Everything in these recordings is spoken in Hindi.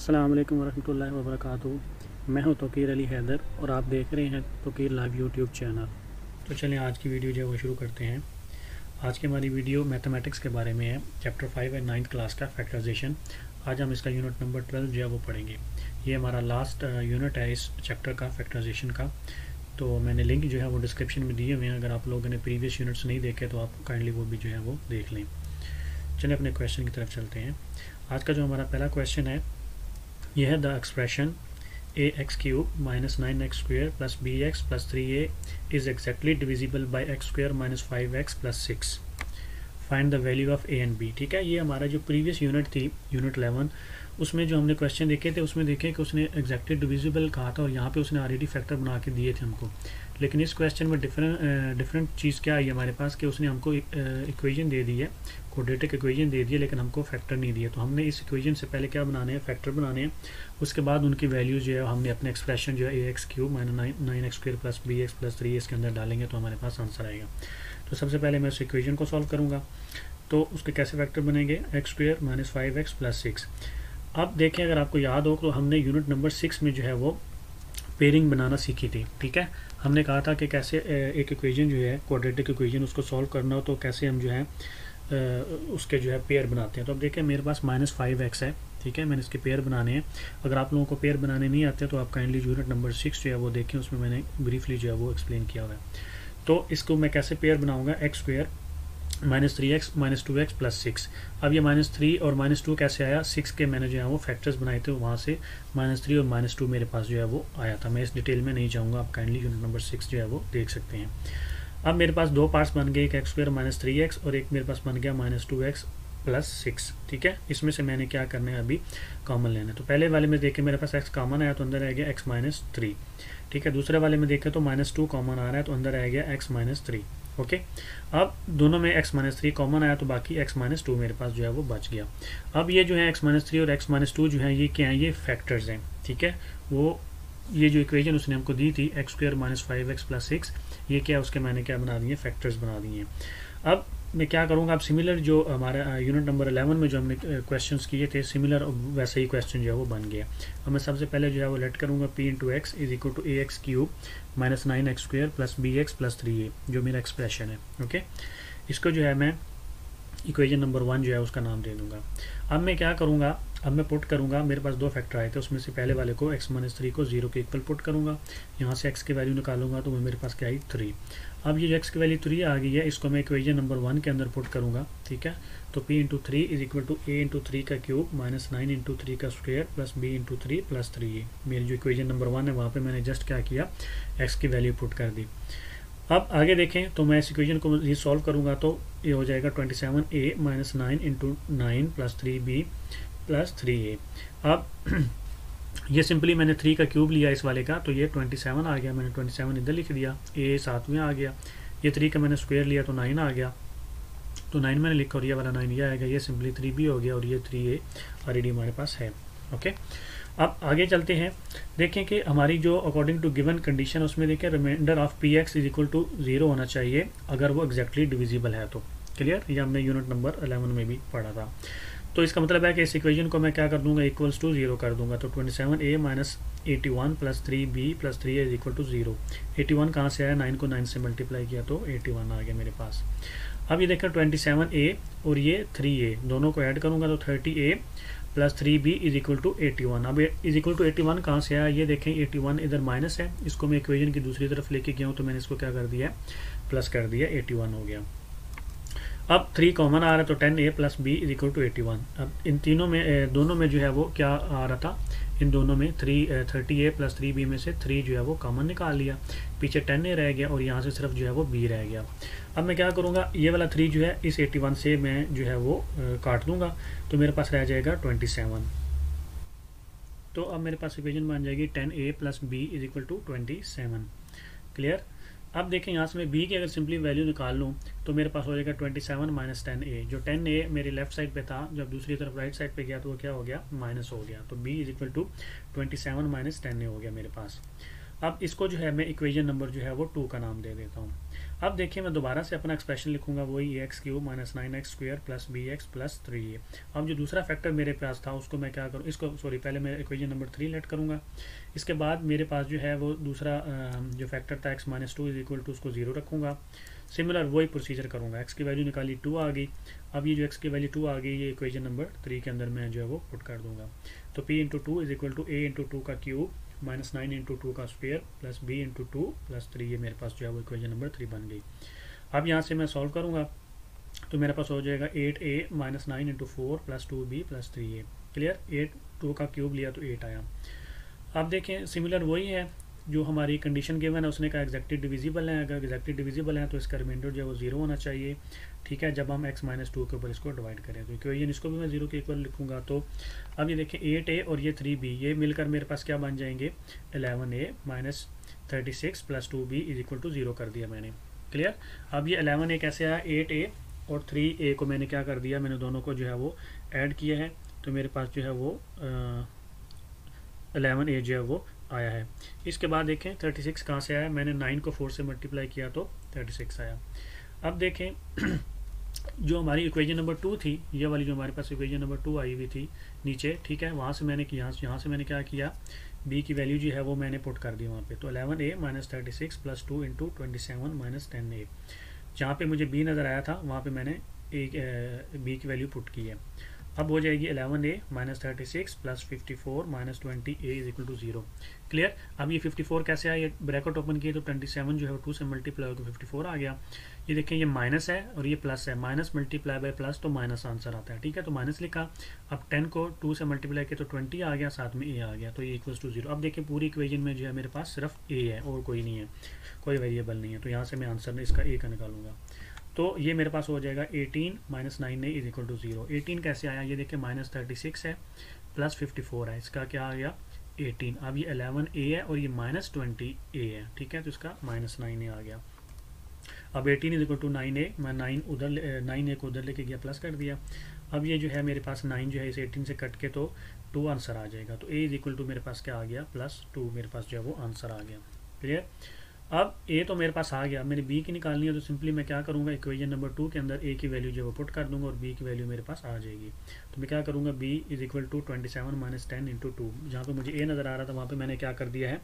अस्सलाम वालेकुम वरहमतुल्लाहि वबरकातुहू। मैं हूं तौकीर अली हैदर और आप देख रहे हैं तौकीर लाइव यूट्यूब चैनल। तो चलें आज की वीडियो जो है वो शुरू करते हैं। आज की हमारी वीडियो मैथमेटिक्स के बारे में है, चैप्टर 5 है 9th क्लास का फैक्टराइजेशन। आज हम इसका यूनिट नंबर 12 जो है वो पढ़ेंगे। ये हमारा लास्ट यूनिट है इस चैप्टर का, फैक्टराइजेशन का। तो मैंने लिंक जो है वो डिस्क्रिप्शन में दिए हुए हैं, अगर आप लोगों ने प्रीवियस यूनिट्स नहीं देखे तो आप काइंडली वो भी जो है वो देख लें। चलिए अपने क्वेश्चन की तरफ चलते हैं। आज का जो हमारा पहला क्वेश्चन है यह है the expression a x cube minus 9x square plus b x plus 3a is exactly divisible by x square minus 5x plus 6। Find the value of a and b. ठीक है, ये हमारा जो प्रीवियस यूनिट थी, यूनिट 11, उसमें जो हमने क्वेश्चन देखे थे उसमें देखे कि उसने एग्जैक्टली डिविजिबल कहा था और यहाँ पे उसने ऑलरेडी फैक्टर बना के दिए थे हमको। लेकिन इस क्वेश्चन में डिफरेंट चीज़ क्या आई हमारे पास कि उसने हमको इक्वेशन दे दी है, क्वाड्रेटिक इक्वेशन दे दी है, लेकिन हमको फैक्टर नहीं दिया। तो हमने इस इक्वेशन से पहले क्या बनाने हैं, फैक्टर बनाने हैं। उसके बाद उनकी वैल्यू जो है हमने अपने एक्सप्रेशन जो है a x cube minus 9x square plus b x plus 3 इसके अंदर डालेंगे तो हमारे पास आंसर आएगा। तो सबसे पहले मैं उस इक्वेशन को सॉल्व करूँगा। तो उसके कैसे फैक्टर बनेंगे, x square minus 5x plus 6। अब देखें, अगर आपको याद हो तो हमने यूनिट नंबर 6 में जो है वो पेयरिंग बनाना सीखी थी। ठीक है, हमने कहा था कि कैसे एक इक्वेशन जो है क्वाड्रेटिक इक्वेशन उसको सॉल्व करना हो तो कैसे हम जो है उसके जो है पेयर बनाते हैं। तो अब देखें मेरे पास माइनस 5x है। ठीक है, मैंने इसके पेयर बनाने हैं। अगर आप लोगों को पेयर बनाने नहीं आते तो आप काइंडली यूनिट नंबर 6 जो है वो देखें, उसमें मैंने ब्रीफली जो है वो एक्सप्लेन किया हुआ है। तो इसको मैं कैसे पेयर बनाऊँगा, x square minus 3x minus 2x plus 6। अब ये माइनस 3 और माइनस 2 कैसे आया, 6 के मैंने जो है वो फैक्टर्स बनाए थे, वहाँ से माइनस 3 और माइनस 2 मेरे पास जो है वो आया था। मैं इस डिटेल में नहीं जाऊँगा, आप काइंडली यूनिट नंबर 6 जो है वो देख सकते हैं। अब मेरे पास दो पार्ट्स बन गए, एक एक्स स्क्वायर माइनस 3x और एक मेरे पास बन गया माइनस 2x प्लस 6। ठीक है, इसमें से मैंने क्या करना है, अभी कॉमन लेना है। तो पहले वाले में देखें मेरे पास x कॉमन आया तो अंदर आ गया x माइनस 3। ठीक है, दूसरे वाले में देखें तो माइनस 2 कॉमन आ रहा है तो अंदर आ गया x माइनस 3। ओके, अब दोनों में x माइनस 3 कॉमन आया तो बाकी x माइनस 2 मेरे पास जो है वो बच गया। अब ये जो है x माइनस 3 और x माइनस 2 जो है ये क्या है, ये फैक्टर्स हैं। ठीक है, वो ये जो इक्वेशन उसने हमको दी थी x square minus 5x plus 6, ये क्या उसके मैंने क्या बना दिए, फैक्टर्स बना दिए। अब मैं क्या करूँगा, अब सिमिलर जो हमारा यूनिट नंबर 11 में जो हमने क्वेश्चंस किए थे सिमिलर, वैसे ही क्वेश्चन जो है वो बन गया। अब मैं सबसे पहले जो है वो लेट करूँगा p into x is equal to a x cube minus 9x square plus b x plus 3a जो मेरा एक्सप्रेशन है। ओके, इसको जो है मैं इक्वेशन नंबर 1 जो है उसका नाम दे दूंगा। अब मैं क्या करूँगा, अब मैं पुट करूँगा, मेरे पास दो फैक्टर आए थे, उसमें से पहले वाले को x माइनस 3 को 0 के इक्वल पुट करूँगा। यहाँ से x की वैल्यू निकालूंगा तो मेरे पास क्या आई, 3। अब ये जो x की वैल्यू 3 आ गई है, इसको मैं इक्वेशन नंबर 1 के अंदर पुट करूँगा। ठीक है, तो p into 3 is equal to a into 3 का क्यूब माइनस 9 इंटू 3 का square plus b into 3 plus 3a। मेरी जो इक्वेशन नंबर 1 है वहाँ पर मैंने जस्ट क्या किया, x की वैल्यू पुट कर दी। अब आगे देखें तो मैं इस इक्वेशन को ये सॉल्व करूँगा तो ये हो जाएगा 27a minus 9 into 9 plus 3b plus 3a। अब ये सिंपली मैंने 3 का क्यूब लिया इस वाले का तो ये 27 आ गया, मैंने 27 इधर लिख दिया, a साथ में आ गया। ये 3 का मैंने स्क्वायर लिया तो 9 आ गया, तो 9 मैंने लिखा और ये वाला 9 ये आएगा, ये सिंपली 3b हो गया और ये 3a ऑलरेडी हमारे पास है। ओके, अब आगे चलते हैं। देखें कि हमारी जो अकॉर्डिंग टू गिवन कंडीशन उसमें देखें remainder of p x is equal to 0 होना चाहिए अगर वो एग्जैक्टली डिविजिबल है तो। क्लियर, ये हमने यूनिट नंबर 11 में भी पढ़ा था। तो इसका मतलब है कि इस इक्वेशन को मैं क्या कर दूंगा, इक्वल्स टू 0 कर दूंगा। तो 27a minus 81 plus 3b plus 3a is equal to 0। 81 कहाँ से आया, 9 को 9 से मल्टीप्लाई किया तो 81 आ गया मेरे पास। अब ये देखें 27a और ये 3a दोनों को ऐड करूँगा तो 30a plus 3b is equal to 81। अब इज इक्वल टू 81 कहाँ से आया, ये देखें 81 इधर माइनस है, इसको मैं इक्वेशन की दूसरी तरफ लेके गया हूँ तो मैंने इसको क्या कर दिया, प्लस कर दिया, 81 हो गया। अब 3 कॉमन आ रहा है तो 10a plus b is equal to 81। अब इन तीनों में दोनों में जो है वो क्या आ रहा था, इन दोनों में 30a प्लस 3b में से 3 जो है वो कॉमन निकाल लिया, पीछे 10a रह गया और यहाँ से सिर्फ जो है वो b रह गया। अब मैं क्या करूँगा, ये वाला 3 जो है इस 81 से मैं जो है वो काट दूंगा तो मेरे पास रह जाएगा 27। तो अब मेरे पास इक्वेशन बन जाएगी 10a plus b is equal to 27। Clear. अब देखें यहाँ से मैं b की अगर सिंपली वैल्यू निकाल लूँ तो मेरे पास हो जाएगा 27 माइनस 10a। जो 10a मेरे लेफ्ट साइड पे था, जब दूसरी तरफ राइट साइड पे गया तो वो क्या हो गया, माइनस हो गया। तो b is equal to 27 minus 10a हो गया मेरे पास। अब इसको जो है मैं इक्वेशन नंबर जो है वो 2 का नाम दे देता हूँ। अब देखिए मैं दोबारा से अपना एक्सप्रेशन लिखूंगा, वही x cube minus 9x² plus bx plus 3a। अब जो दूसरा फैक्टर मेरे पास था उसको मैं क्या करूँ, इसको सॉरी पहले मैं इक्वेशन नंबर 3 लेट करूँगा। इसके बाद मेरे पास जो है वो दूसरा जो फैक्टर था x minus 2 is equal to उसको 0 रखूँगा। सिमिलर वही प्रोसीजर करूँगा, x की वैल्यू निकाली 2 आ गई। अब ये जो x की वैल्यू 2 आ गई ये इक्वेशन नंबर 3 के अंदर मैं जो है वो पुट कर दूँगा। तो p into 2 is equal to a into 2 का क्यूब माइनस 9 इंटू 2 का square plus b into 2 plus 3, ये मेरे पास जो है वो इक्वेशन नंबर 3 बन गई। अब यहाँ से मैं सॉल्व करूँगा तो मेरे पास हो जाएगा 8a minus 9 into 4 plus 2b plus 3a। Clear, 8 2 का क्यूब लिया तो 8 आया। अब देखें सिमिलर वही है जो हमारी कंडीशन गिवन है, उसने कहा एग्जैक्टली डिविजिबल है। अगर एग्जैक्टली डिविजिबल है तो इसका रिमाइंडर जो है वो 0 होना चाहिए। ठीक है, जब हम x माइनस 2 के ऊपर इसको डिवाइड करें तो इक्वेशन इसको भी मैं 0 के इक्वल लिखूंगा। तो अब ये देखें 8a और ये 3b ये मिलकर मेरे पास क्या बन जाएंगे, 11a minus 36 plus 2b is equal to 0 कर दिया मैंने। क्लियर, अब ये 11a कैसे आया, 8a और 3a को मैंने क्या कर दिया, मैंने दोनों को जो है वो ऐड किया है तो मेरे पास जो है वो 11a जो है वो आया है। इसके बाद देखें 36 कहाँ से आया, मैंने 9 को 4 से मल्टीप्लाई किया तो 36 आया। अब देखें जो हमारी इक्वेशन नंबर 2 थी, ये वाली जो हमारे पास इक्वेशन नंबर 2 आई हुई थी नीचे, ठीक है, वहाँ से मैंने यहाँ से मैंने क्या किया, b की वैल्यू जो है वो मैंने पुट कर दी वहाँ पे। तो 11a minus 36 plus 2 into 27 minus 10a, जहाँ पे मुझे b नज़र आया था वहाँ पे मैंने b की वैल्यू पुट की है। अब हो जाएगी 11a minus 36 plus 54 minus 20a is equal to 0। Clear, अब ये 54 कैसे आया, ये ब्रैकेट ओपन किए तो 27 जो है 2 से मल्टीप्लाई होकर 54 आ गया। ये देखें ये माइनस है और ये प्लस है, माइनस मल्टीप्लाई बाय प्लस तो माइनस आंसर आता है। ठीक है, तो माइनस लिखा, अब 10 को 2 से मल्टीप्लाई किया तो 20 आ गया, साथ में a आ गया, तो ये इक्वल्स टू 0। अब देखिए पूरी इक्वेशन में जो है मेरे पास सिर्फ a है और कोई नहीं है, कोई वेरिएबल नहीं है, तो यहाँ से मैं आंसर इसका a का निकालूंगा। तो ये मेरे पास हो जाएगा 18 minus 9a is equal to 0। 18 कैसे आया, ये देखिए माइनस 36 है प्लस 54 है, इसका क्या आ गया 18। अब ये 11a है और ये माइनस 20a है। ठीक है, तो इसका माइनस 9a आ गया। अब 18 इज इक्वल टू 9a, मैं 9a को उधर लेके गया, प्लस कर दिया। अब ये जो है मेरे पास 9 जो है इस 18 से कट के तो 2 आंसर आ जाएगा। तो a इज इक्वल टू मेरे पास क्या आ गया, प्लस 2 मेरे पास जो है वो आंसर आ गया। क्लियर, अब a तो मेरे पास आ गया, मैंने b की निकालनी है तो सिंपली मैं क्या करूँगा, इक्वेशन नंबर 2 के अंदर a की वैल्यू जो है वो पुट कर दूंगा और b की वैल्यू मेरे पास आ जाएगी। तो मैं क्या करूँगा, b is equal to 27 minus 10 into 2, जहाँ पर मुझे a नज़र आ रहा था वहाँ पे मैंने क्या कर दिया है,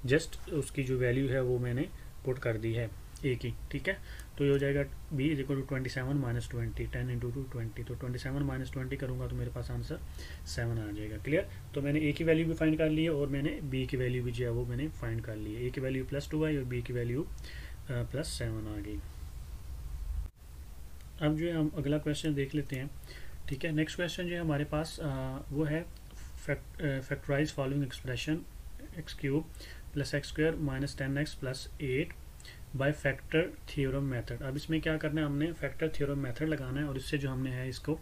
जस्ट उसकी जो वैल्यू है वो मैंने पुट कर दी है a की। ठीक है, तो ये हो जाएगा b is equal to 27 minus 20, 10 into 2 20, तो 27 माइनस 20 करूँगा तो मेरे पास आंसर 7 आ जाएगा। क्लियर, तो मैंने a की वैल्यू भी फाइंड कर ली है और मैंने b की वैल्यू भी जो है वो मैंने फाइंड कर ली है। a की वैल्यू प्लस 2 आई और b की वैल्यू प्लस 7 आ गई। अब जो है हम अगला क्वेश्चन देख लेते हैं। ठीक है, नेक्स्ट क्वेश्चन जो है हमारे पास वो है factorise following expression x cube plus x square minus 10x plus 8 by factor theorem method. अब इसमें क्या करना है, हमने फैक्टर थ्योरम मेथड लगाना है और इससे जो हमने है इसको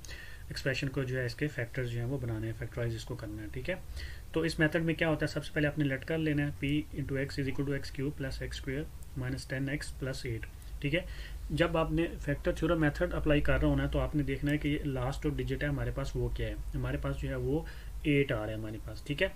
एक्सप्रेशन को जो है इसके फैक्टर्स जो हैं वो बनाने हैं, फैक्टराइज इसको करना है। ठीक है, तो इस मेथड में क्या होता है, सबसे पहले आपने लेट कर लेना है p into x is equal to x cube plus x square minus 10x plus 8। ठीक है, जब आपने फैक्टर थ्योरम मेथड अप्लाई कर रहा होना है तो आपने देखना है कि ये लास्ट जो डिजिट है हमारे पास वो क्या है, हमारे पास जो है वो 8 आ रहा है हमारे पास। ठीक है,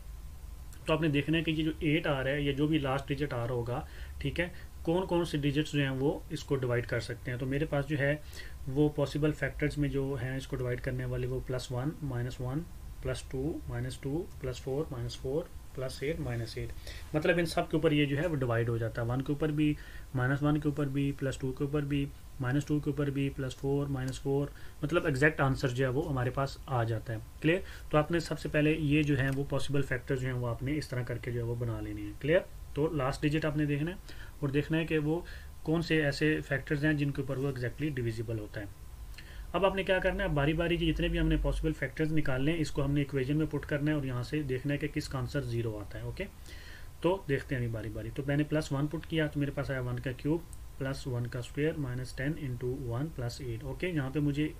तो आपने देखना है कि ये जो 8 आ रहा है, ये जो भी लास्ट डिजिट आ रहा होगा, ठीक है, कौन कौन से डिजिट्स जो हैं वो इसको डिवाइड कर सकते हैं। तो मेरे पास जो है वो पॉसिबल फैक्टर्स में जो हैं इसको डिवाइड करने वाले वो +1 -1 +2 -2 +4 -4 +8 -8, मतलब इन सब के ऊपर ये जो है वो डिवाइड हो जाता है। 1 के ऊपर भी, -1 के ऊपर भी, +2 के ऊपर भी, -2 के ऊपर भी, +4 -4, मतलब एग्जैक्ट आंसर जो है वो हमारे पास आ जाता है। क्लियर, तो आपने सबसे पहले ये जो है वो पॉसिबल फैक्टर जो हैं वो आपने इस तरह करके जो है वो बना लेने हैं। क्लियर, तो लास्ट डिजिट आपने देखना है और देखना है कि वो कौन से ऐसे फैक्टर्स हैं जिनके ऊपर वो एग्जैक्टली डिविजिबल होता है। अब आपने क्या करना है, बारी बारी के जितने भी हमने पॉसिबल फैक्टर्स निकालने हैं इसको हमने इक्वेशन में पुट करना है और यहाँ से देखना है कि किसका आंसर 0 आता है। ओके, तो देखते हैं अभी बारी बारी। तो मैंने +1 पुट किया तो मेरे पास आया 1 का क्यूब प्लस 1 का square minus 10 into 1 plus 8। Okay, यहाँ पे मुझे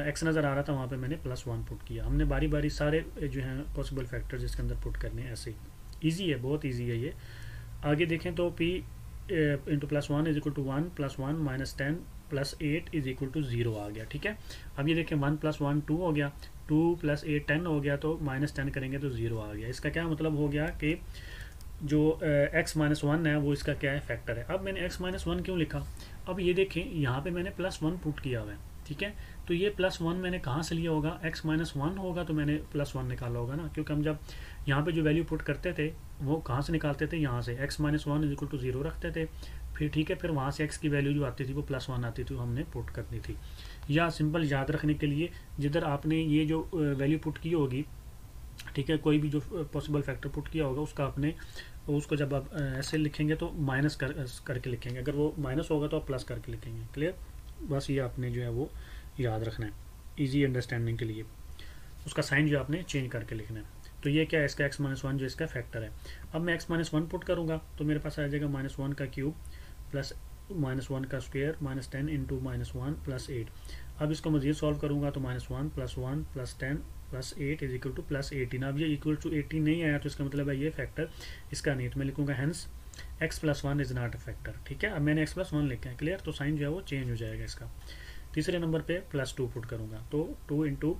x नज़र आ रहा था वहाँ पे मैंने +1 पुट किया। हमने बारी बारी सारे जो हैं पॉसिबल फैक्टर्स इसके अंदर पुट करने हैं, ऐसे ईजी है, बहुत ईजी है ये। आगे देखें तो p into +1 is equal to 1 +1 minus 10 plus 8 is equal to 0 आ गया। ठीक है, अब ये देखें 1 + 1 2 हो गया, 2 + 8 10 हो गया, तो -10 करेंगे तो 0 आ गया। इसका क्या मतलब हो गया कि जो x-1 है वो इसका क्या है, फैक्टर है। अब मैंने x-1 क्यों लिखा, अब ये देखें यहाँ पे मैंने +1 पुट किया हुआ है, ठीक है। तो ये +1 मैंने कहाँ से लिया होगा, x-1 होगा तो मैंने +1 निकाला होगा ना, क्योंकि हम जब यहाँ पे जो वैल्यू पुट करते थे वो कहाँ से निकालते थे, यहाँ से x-1 = 0 रखते थे, फिर ठीक है, फिर वहाँ से x की वैल्यू जो आती थी वो +1 आती थी, हमने पुट करनी थी। या सिंपल याद रखने के लिए जिधर आपने ये जो वैल्यू पुट की होगी, ठीक है, कोई भी जो पॉसिबल फैक्टर पुट किया होगा उसका आपने उसको जब आप ऐसे लिखेंगे तो माइनस करके लिखेंगे, अगर वो माइनस होगा तो आप प्लस करके लिखेंगे। क्लियर, बस ये आपने जो है वो याद रखना है इजी अंडरस्टैंडिंग के लिए, उसका साइन जो आपने चेंज करके लिखना है। तो ये क्या है, इसका x-1 जो इसका फैक्टर है। अब मैं x-1 पुट करूँगा तो मेरे पास आ जाएगा -1 का क्यूब प्लस -1 का स्क्वायर -10 इंटू -1 + 8। अब इसको मज़ीद सॉल्व करूँगा तो -1 + 1 + 10 + 8 = +18। अब ये इक्वल टू 18 नहीं आया तो इसका मतलब है ये फैक्टर इसका नहीं, तो मैं लिखूँगा hence x+1 is not a factor. ठीक है, अब मैंने x+1 लिखा है। क्लियर, तो साइन जो है वो चेंज हो जाएगा इसका। तीसरे नंबर पे +2 पुट करूँगा तो 2 इंटू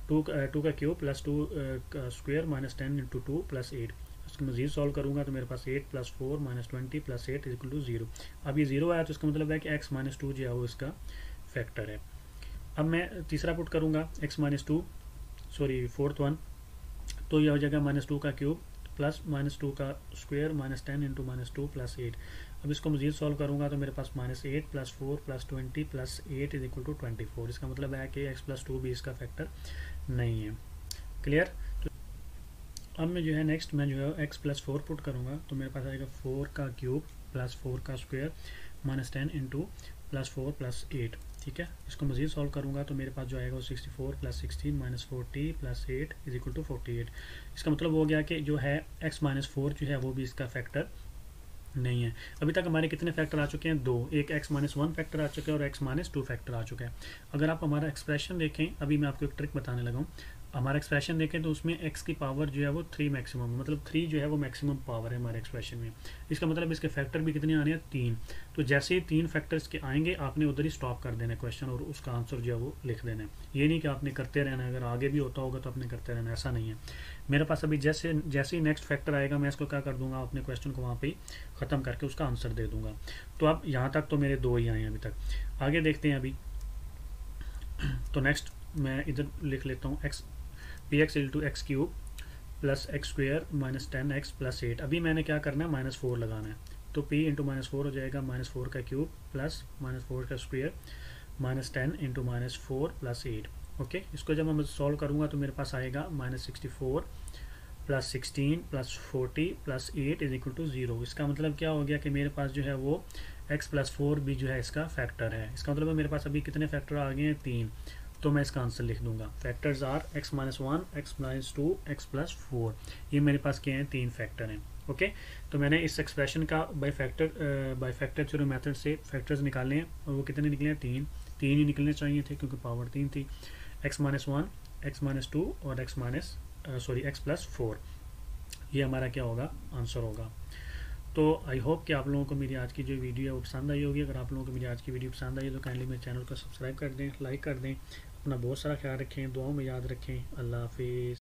2 का क्यूब प्लस 2 का स्क्वायर -10 इंटू 2 + 8। इसको मज़ीद सॉल्व करूँगा तो मेरे पास 8 + 4 -20 + 8 = 0। अब ये 0 आया तो इसका मतलब है कि x-2 जो है वो इसका फैक्टर है। अब मैं तीसरा पुट करूँगा फोर्थ वन, तो यह हो जाएगा -2 का क्यूब प्लस -2 का स्क्वायर -10 इंटू -2 + 8। अब इसको मज़ीद सॉल्व करूँगा तो मेरे पास -8 + 4 + 20 + 8 = 24। इसका मतलब है कि x+2 भी इसका फैक्टर नहीं है। क्लियर, तो अब मैं जो है नेक्स्ट मैं जो है x+4 पुट करूँगा तो मेरे पास आएगा 4 का क्यूब प्लस 4 का स्क्वायर -10 इंटू +4 + 8। ठीक है, इसको मज़ीद सॉल्व करूँगा तो मेरे पास जो आएगा वो 64 + 16 - 40 + 8 = 48। इसका मतलब हो गया कि जो है x-4 जो है वो भी इसका फैक्टर नहीं है। अभी तक हमारे कितने फैक्टर आ चुके हैं, 2, एक x-1 फैक्टर आ चुका है और x-2 फैक्टर आ चुका है। अगर आप हमारा एक्सप्रेशन देखें, अभी मैं आपको एक ट्रिक बताने लगा हूँ, हमारा एक्सप्रेशन देखें तो उसमें x की पावर जो है वो 3 मैक्सिमम, मतलब 3 जो है वो मैक्सिमम पावर है हमारे एक्सप्रेशन में। इसका मतलब इसके फैक्टर भी कितने आने हैं, 3। तो जैसे ही 3 फैक्टर्स के आएंगे आपने उधर ही स्टॉप कर देना क्वेश्चन और उसका आंसर जो है वो लिख देना है। ये नहीं कि आपने करते रहना है, अगर आगे भी होता होगा तो आपने करते रहना, ऐसा नहीं है। मेरे पास अभी जैसे ही नेक्स्ट फैक्टर आएगा मैं इसको क्या कर दूंगा, अपने क्वेश्चन को वहाँ पे ही ख़त्म करके उसका आंसर दे दूंगा। तो अब यहाँ तक तो मेरे 2 ही आए हैं अभी तक। आगे देखते हैं अभी। तो नेक्स्ट मैं इधर लिख लेता हूँ px = x³ plus x² -10x + 8। अभी मैंने क्या करना है, -4 लगाना है, तो p × -4 हो जाएगा -4 का क्यूब प्लस -4 का स्क्वायर -10 × -4 + 8। ओके, इसको जब मैं सॉल्व करूँगा तो मेरे पास आएगा -64 + 16 + 40 + 8 = 0। इसका मतलब क्या हो गया कि मेरे पास जो है वो x+4 भी जो है इसका फैक्टर है। इसका मतलब मेरे पास अभी कितने फैक्टर आ गए हैं, 3। तो मैं इसका आंसर लिख दूंगा, factors are x-1, x-2, x+4। ये मेरे पास क्या हैं, 3 फैक्टर हैं। ओके, तो मैंने इस एक्सप्रेशन का बाय फैक्टर थ्योरम मेथड से फैक्टर्स निकाले हैं और वो कितने निकले हैं, 3 ही निकलने चाहिए थे क्योंकि पावर 3 थी। x-1, x-2 और x+4, ये हमारा क्या होगा, आंसर होगा। तो आई होप कि आप लोगों को मेरी आज की जो वीडियो है वो पसंद आई होगी। अगर आप लोगों को मेरी आज की वीडियो पसंद आई है तो काइंडली मेरे चैनल को सब्सक्राइब कर दें, लाइक कर दें। अपना बहुत सारा ख्याल रखें, दुआओं में याद रखें। अल्लाह हाफिज़।